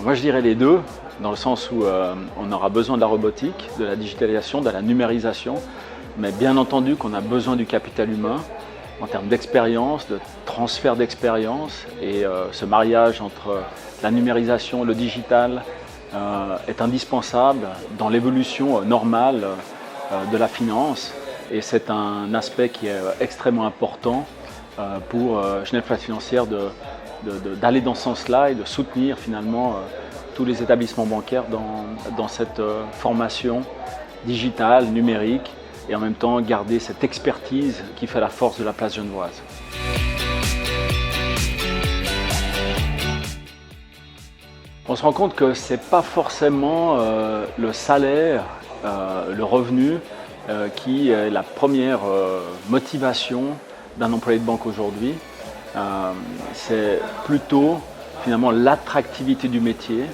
Moi je dirais les deux, dans le sens où on aura besoin de la robotique, de la digitalisation, de la numérisation, mais bien entendu qu'on a besoin du capital humain en termes d'expérience, de transfert d'expérience, et ce mariage entre la numérisation et le digital est indispensable dans l'évolution normale de la finance, et c'est un aspect qui est extrêmement important pour Genève Place Financière d'aller dans ce sens-là et de soutenir finalement tous les établissements bancaires dans cette formation digitale, numérique, et en même temps garder cette expertise qui fait la force de la place genevoise. On se rend compte que ce n'est pas forcément le salaire, le revenu qui est la première motivation d'un employé de banque aujourd'hui. C'est plutôt finalement l'attractivité du métier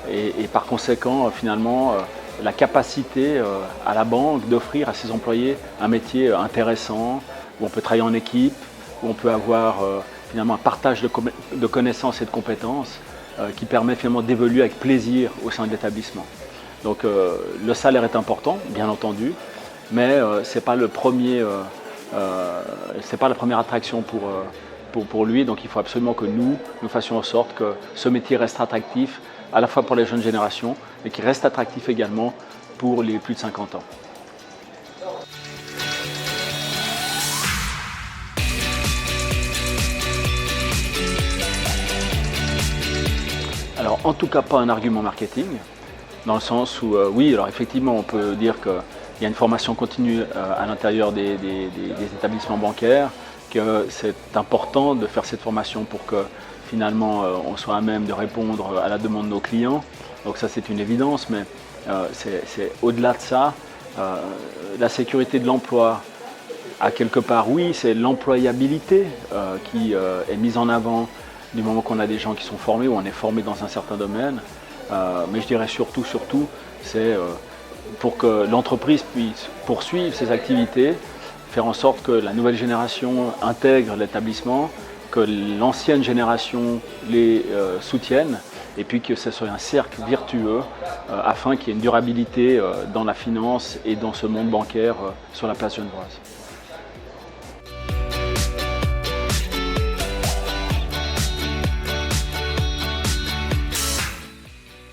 et par conséquent finalement la capacité à la banque d'offrir à ses employés un métier intéressant, où on peut travailler en équipe, où on peut avoir finalement un partage de connaissances et de compétences qui permet finalement d'évoluer avec plaisir au sein de l'établissement. Donc le salaire est important, bien entendu, mais ce n'est pas le premier, c'est pas la première attraction pour lui. Donc il faut absolument que nous fassions en sorte que ce métier reste attractif à la fois pour les jeunes générations, mais qui reste attractif également pour les plus de 50 ans. Alors en tout cas pas un argument marketing, dans le sens où oui, alors effectivement on peut dire qu'il y a une formation continue à l'intérieur des établissements bancaires, que c'est important de faire cette formation pour que finalement on soit à même de répondre à la demande de nos clients. Donc ça c'est une évidence, mais c'est au-delà de ça, la sécurité de l'emploi, à quelque part oui, c'est l'employabilité qui est mise en avant du moment qu'on a des gens qui sont formés ou on est formé dans un certain domaine. Mais je dirais surtout, c'est pour que l'entreprise puisse poursuivre ses activités, faire en sorte que la nouvelle génération intègre l'établissement, que l'ancienne génération les soutienne, et puis que ce soit un cercle vertueux afin qu'il y ait une durabilité dans la finance et dans ce monde bancaire sur la place genevoise.